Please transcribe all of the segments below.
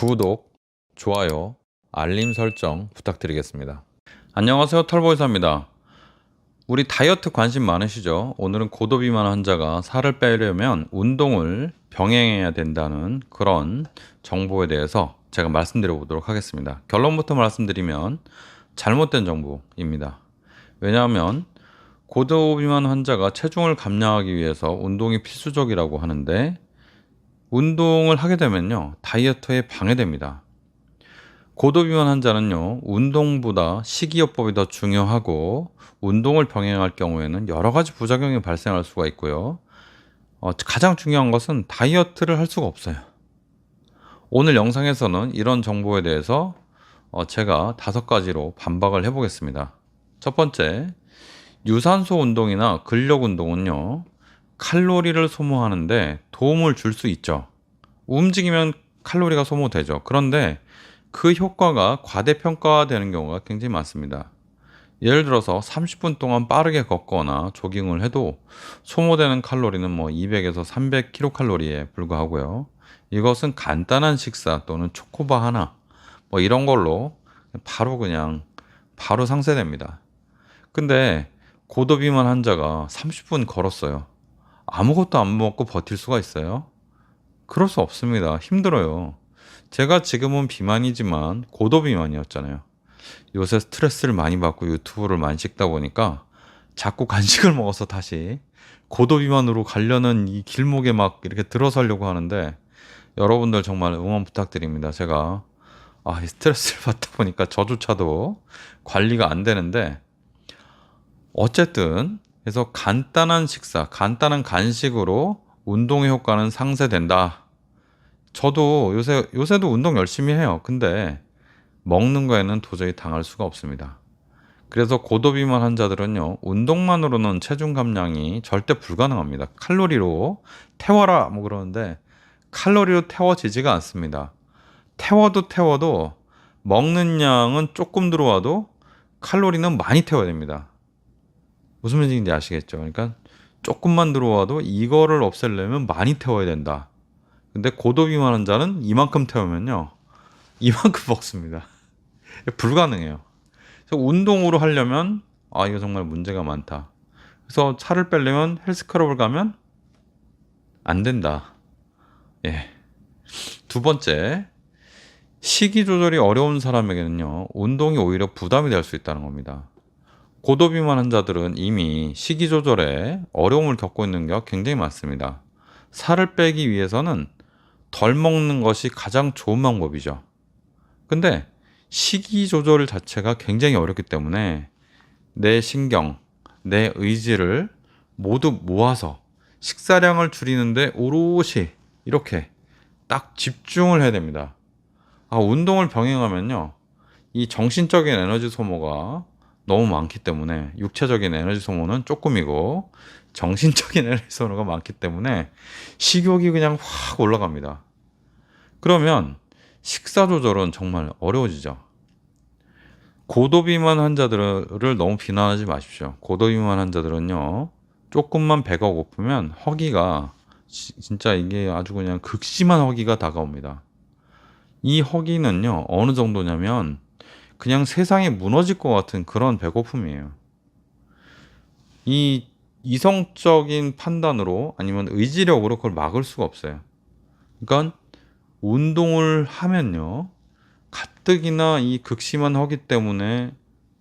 구독, 좋아요, 알림 설정 부탁드리겠습니다. 안녕하세요, 털보이사입니다. 우리 다이어트 관심 많으시죠? 오늘은 고도비만 환자가 살을 빼려면 운동을 병행해야 된다는 그런 정보에 대해서 제가 말씀드려 보도록 하겠습니다. 결론부터 말씀드리면 잘못된 정보입니다. 왜냐하면 고도비만 환자가 체중을 감량하기 위해서 운동이 필수적이라고 하는데, 운동을 하게 되면요, 다이어트에 방해됩니다. 고도비만 환자는요, 운동보다 식이요법이 더 중요하고, 운동을 병행할 경우에는 여러 가지 부작용이 발생할 수가 있고요. 가장 중요한 것은 다이어트를 할 수가 없어요. 오늘 영상에서는 이런 정보에 대해서 제가 5가지로 반박을 해보겠습니다. 첫 번째, 유산소 운동이나 근력 운동은요, 칼로리를 소모하는데 도움을 줄 수 있죠. 움직이면 칼로리가 소모되죠. 그런데 그 효과가 과대평가되는 경우가 굉장히 많습니다. 예를 들어서 30분 동안 빠르게 걷거나 조깅을 해도 소모되는 칼로리는 200에서 300kcal에 불과하고요. 이것은 간단한 식사 또는 초코바 하나 이런 걸로 바로 상쇄됩니다. 근데 고도비만 환자가 30분 걸었어요. 아무것도 안 먹고 버틸 수가 있어요? 그럴 수 없습니다. 힘들어요. 제가 지금은 비만이지만 고도비만이었잖아요. 요새 스트레스를 많이 받고 유튜브를 많이 찍다 보니까 자꾸 간식을 먹어서 다시 고도비만으로 가려는 이 길목에 막 이렇게 들어서려고 하는데, 여러분들 정말 응원 부탁드립니다. 제가 이 스트레스를 받다 보니까 저조차도 관리가 안 되는데, 어쨌든 그래서 간단한 식사, 간단한 간식으로 운동의 효과는 상쇄된다. 저도 요새도 운동 열심히 해요. 근데 먹는 거에는 도저히 당할 수가 없습니다. 그래서 고도비만 환자들은요, 운동만으로는 체중 감량이 절대 불가능합니다. 칼로리로 태워라 그러는데 칼로리로 태워지지가 않습니다. 태워도 먹는 양은 조금 들어와도 칼로리는 많이 태워야 됩니다. 무슨 말인지 아시겠죠? 그러니까 조금만 들어와도 이거를 없애려면 많이 태워야 된다. 근데 고도비만 환자는 이만큼 태우면요, 이만큼 먹습니다. 불가능해요. 그래서 운동으로 하려면 이거 정말 문제가 많다. 그래서 살을 빼려면 헬스클럽을 가면 안 된다. 예. 두 번째, 식이 조절이 어려운 사람에게는요, 운동이 오히려 부담이 될 수 있다는 겁니다. 고도비만 환자들은 이미 식이 조절에 어려움을 겪고 있는 게 굉장히 많습니다. 살을 빼기 위해서는 덜 먹는 것이 가장 좋은 방법이죠. 근데 식이 조절 자체가 굉장히 어렵기 때문에 내 신경, 내 의지를 모두 모아서 식사량을 줄이는데 오롯이 이렇게 딱 집중을 해야 됩니다. 운동을 병행하면요, 이 정신적인 에너지 소모가 너무 많기 때문에, 육체적인 에너지 소모는 조금이고 정신적인 에너지 소모가 많기 때문에 식욕이 그냥 확 올라갑니다. 그러면 식사 조절은 정말 어려워지죠. 고도비만 환자들을 너무 비난하지 마십시오. 고도비만 환자들은요, 조금만 배가 고프면 허기가 진짜 이게 아주 그냥 극심한 허기가 다가옵니다. 이 허기는요, 어느 정도냐면 그냥 세상이 무너질 것 같은 그런 배고픔이에요. 이 이성적인 판단으로 아니면 의지력으로 그걸 막을 수가 없어요. 그러니까 운동을 하면요, 가뜩이나 이 극심한 허기 때문에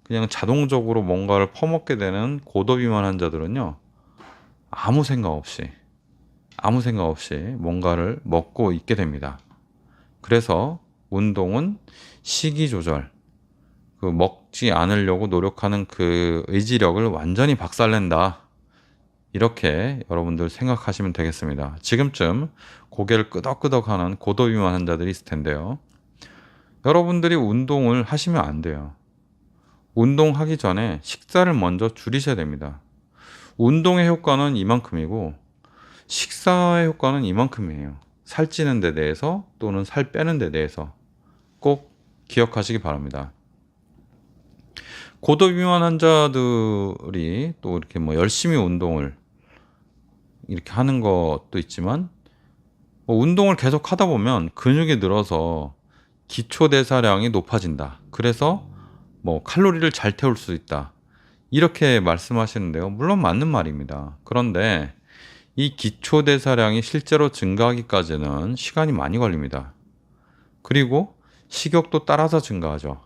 그냥 자동적으로 뭔가를 퍼먹게 되는 고도비만 환자들은요, 아무 생각 없이 뭔가를 먹고 있게 됩니다. 그래서 운동은 식이 조절, 먹지 않으려고 노력하는 그 의지력을 완전히 박살낸다. 이렇게 여러분들 생각하시면 되겠습니다. 지금쯤 고개를 끄덕끄덕하는 고도비만 환자들이 있을 텐데요. 여러분들이 운동을 하시면 안 돼요. 운동하기 전에 식사를 먼저 줄이셔야 됩니다. 운동의 효과는 이만큼이고 식사의 효과는 이만큼이에요. 살찌는 데 대해서 또는 살 빼는 데 대해서 꼭 기억하시기 바랍니다. 고도비만 환자들이 또 이렇게 열심히 운동을 이렇게 하는 것도 있지만, 운동을 계속 하다 보면 근육이 늘어서 기초 대사량이 높아진다. 그래서 뭐 칼로리를 잘 태울 수 있다. 이렇게 말씀하시는데요. 물론 맞는 말입니다. 그런데 이 기초 대사량이 실제로 증가하기까지는 시간이 많이 걸립니다. 그리고 식욕도 따라서 증가하죠.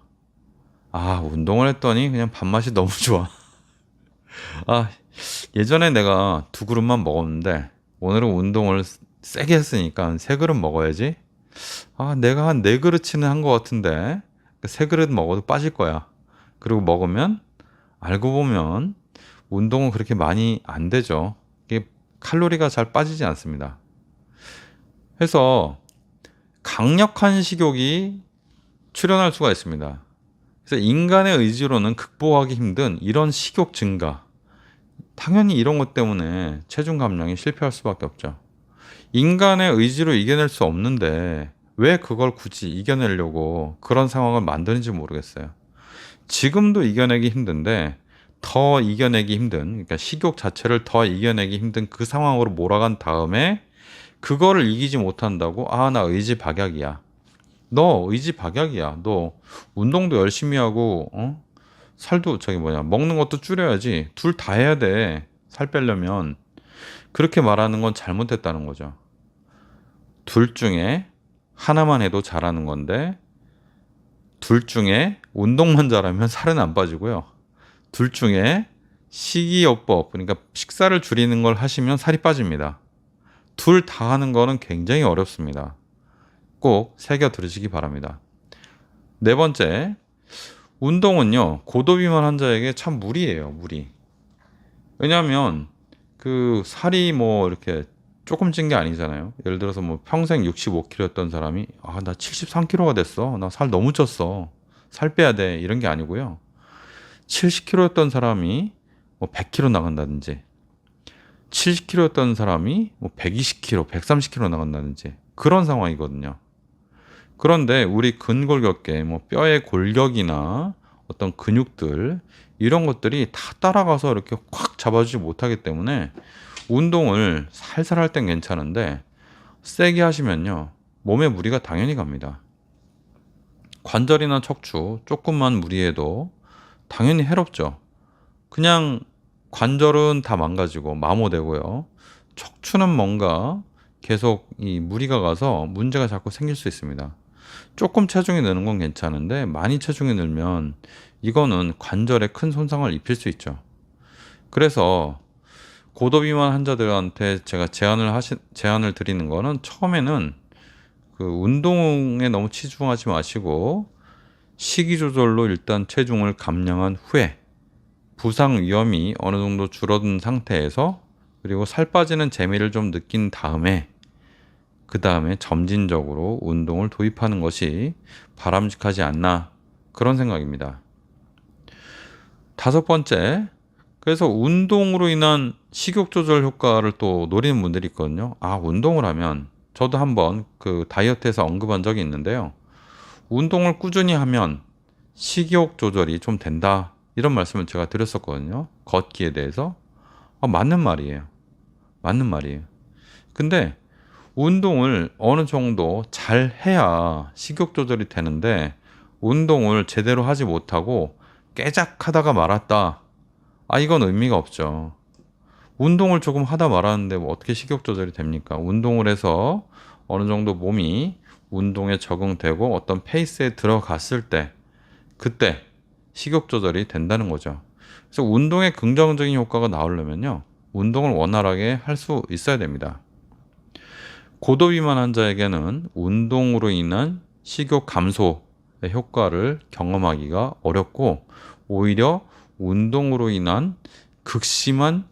아, 운동을 했더니 그냥 밥맛이 너무 좋아. 아, 예전에 내가 2그릇만 먹었는데 오늘은 운동을 세게 했으니까 한 3그릇 먹어야지. 아, 내가 한 4그릇치는 한 것 같은데 3그릇 먹어도 빠질 거야. 그리고 먹으면 알고 보면 운동은 그렇게 많이 안 되죠. 이게 칼로리가 잘 빠지지 않습니다. 그래서 강력한 식욕이 출현할 수가 있습니다. 그래서 인간의 의지로는 극복하기 힘든 이런 식욕 증가, 당연히 이런 것 때문에 체중 감량이 실패할 수밖에 없죠. 인간의 의지로 이겨낼 수 없는데 왜 그걸 굳이 이겨내려고 그런 상황을 만드는지 모르겠어요. 지금도 이겨내기 힘든데 더 이겨내기 힘든, 그러니까 식욕 자체를 더 이겨내기 힘든 그 상황으로 몰아간 다음에 그거를 이기지 못한다고 아, 나 의지 박약이야. 너 의지 박약이야. 너 운동도 열심히 하고 살도 먹는 것도 줄여야지. 둘 다 해야 돼. 살 빼려면. 그렇게 말하는 건 잘못됐다는 거죠. 둘 중에 하나만 해도 잘하는 건데 둘 중에 운동만 잘하면 살은 안 빠지고요. 둘 중에 식이요법, 그러니까 식사를 줄이는 걸 하시면 살이 빠집니다. 둘 다 하는 거는 굉장히 어렵습니다. 꼭 새겨 들으시기 바랍니다. 네 번째, 운동은요, 고도비만 환자에게 참 무리예요, 무리. 왜냐하면 그 살이 뭐 이렇게 조금 찐 게 아니잖아요. 예를 들어서 뭐 평생 65kg였던 사람이 아, 나 73kg가 됐어. 나 살 너무 쪘어. 살 빼야 돼. 이런 게 아니고요. 70kg였던 사람이 뭐 100kg 나간다든지 70kg였던 사람이 뭐 120kg, 130kg 나간다든지 그런 상황이거든요. 그런데 우리 근골격계, 뭐 뼈의 골격이나 어떤 근육들 이런 것들이 다 따라가서 이렇게 꽉 잡아주지 못하기 때문에 운동을 살살 할 땐 괜찮은데 세게 하시면요 몸에 무리가 당연히 갑니다. 관절이나 척추 조금만 무리해도 당연히 해롭죠. 그냥 관절은 다 망가지고 마모되고요. 척추는 뭔가 계속 이 무리가 가서 문제가 자꾸 생길 수 있습니다. 조금 체중이 느는 건 괜찮은데 많이 체중이 늘면 이거는 관절에 큰 손상을 입힐 수 있죠. 그래서 고도비만 환자들한테 제가 제안을 드리는 거는 처음에는 그 운동에 너무 치중하지 마시고 식이 조절로 일단 체중을 감량한 후에 부상 위험이 어느 정도 줄어든 상태에서 그리고 살 빠지는 재미를 좀 느낀 다음에 그 다음에 점진적으로 운동을 도입하는 것이 바람직하지 않나 그런 생각입니다. 다섯 번째, 그래서 운동으로 인한 식욕 조절 효과를 또 노리는 분들이 있거든요. 아, 운동을 하면 저도 한번 그 다이어트에서 언급한 적이 있는데요. 운동을 꾸준히 하면 식욕 조절이 좀 된다. 이런 말씀을 제가 드렸었거든요. 걷기에 대해서. 아, 맞는 말이에요. 맞는 말이에요. 근데 운동을 어느 정도 잘 해야 식욕 조절이 되는데 운동을 제대로 하지 못하고 깨작하다가 말았다. 아, 이건 의미가 없죠. 운동을 조금 하다 말았는데 뭐 어떻게 식욕 조절이 됩니까? 운동을 해서 어느 정도 몸이 운동에 적응되고 어떤 페이스에 들어갔을 때 그때 식욕 조절이 된다는 거죠. 그래서 운동의 긍정적인 효과가 나오려면요. 운동을 원활하게 할 수 있어야 됩니다. 고도비만 환자에게는 운동으로 인한 식욕 감소의 효과를 경험하기가 어렵고 오히려 운동으로 인한 극심한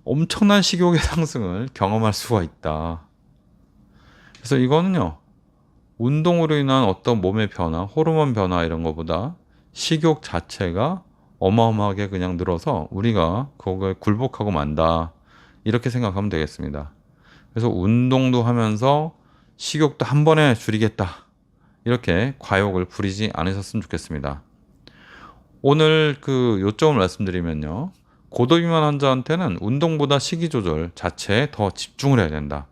엄청난 식욕의 상승을 경험할 수가 있다. 그래서 이거는요. 운동으로 인한 어떤 몸의 변화, 호르몬 변화 이런 것보다 식욕 자체가 어마어마하게 그냥 늘어서 우리가 그거에 굴복하고 만다. 이렇게 생각하면 되겠습니다. 그래서 운동도 하면서 식욕도 한 번에 줄이겠다. 이렇게 과욕을 부리지 않으셨으면 좋겠습니다. 오늘 그 요점을 말씀드리면요. 고도비만 환자한테는 운동보다 식이 조절 자체에 더 집중을 해야 된다.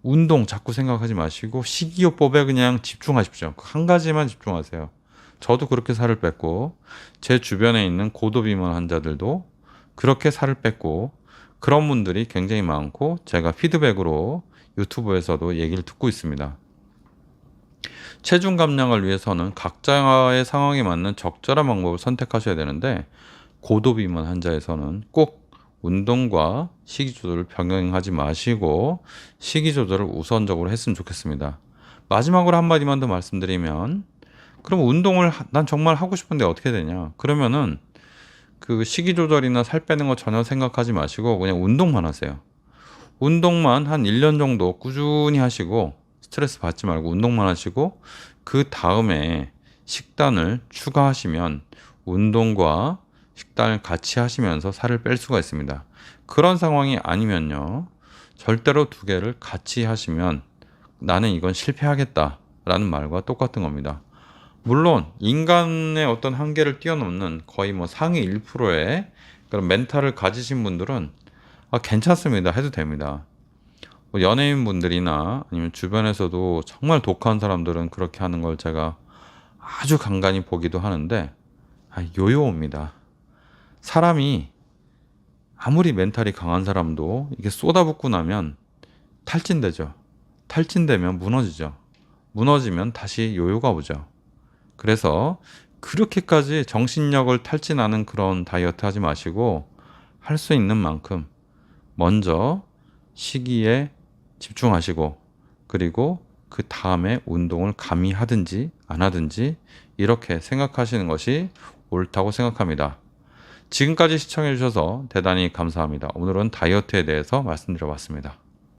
운동 자꾸 생각하지 마시고 식이요법에 그냥 집중하십시오. 한 가지만 집중하세요. 저도 그렇게 살을 뺐고 제 주변에 있는 고도비만 환자들도 그렇게 살을 뺐고 그런 분들이 굉장히 많고 제가 피드백으로 유튜브에서도 얘기를 듣고 있습니다. 체중 감량을 위해서는 각자의 상황에 맞는 적절한 방법을 선택하셔야 되는데 고도비만 환자에서는 꼭 운동과 식이 조절을 병행하지 마시고 식이 조절을 우선적으로 했으면 좋겠습니다. 마지막으로 한마디만 더 말씀드리면 그럼 운동을 난 정말 하고 싶은데 어떻게 되냐? 그러면은 그 식이 조절이나 살 빼는 거 전혀 생각하지 마시고 그냥 운동만 하세요. 운동만 한 1년 정도 꾸준히 하시고 스트레스 받지 말고 운동만 하시고 그 다음에 식단을 추가하시면 운동과 식단을 같이 하시면서 살을 뺄 수가 있습니다. 그런 상황이 아니면요. 절대로 두 개를 같이 하시면 나는 이건 실패하겠다라는 말과 똑같은 겁니다. 물론 인간의 어떤 한계를 뛰어넘는 거의 뭐 상위 1%의 그런 멘탈을 가지신 분들은 괜찮습니다. 해도 됩니다. 뭐 연예인분들이나 아니면 주변에서도 정말 독한 사람들은 그렇게 하는 걸 제가 아주 간간히 보기도 하는데 요요입니다. 사람이 아무리 멘탈이 강한 사람도 이게 쏟아붓고 나면 탈진되죠. 탈진되면 무너지죠. 무너지면 다시 요요가 오죠. 그래서 그렇게까지 정신력을 탈진하는 그런 다이어트 하지 마시고 할 수 있는 만큼 먼저 식이에 집중하시고 그리고 그 다음에 운동을 감히 하든지 안 하든지 이렇게 생각하시는 것이 옳다고 생각합니다. 지금까지 시청해 주셔서 대단히 감사합니다. 오늘은 다이어트에 대해서 말씀드려 봤습니다.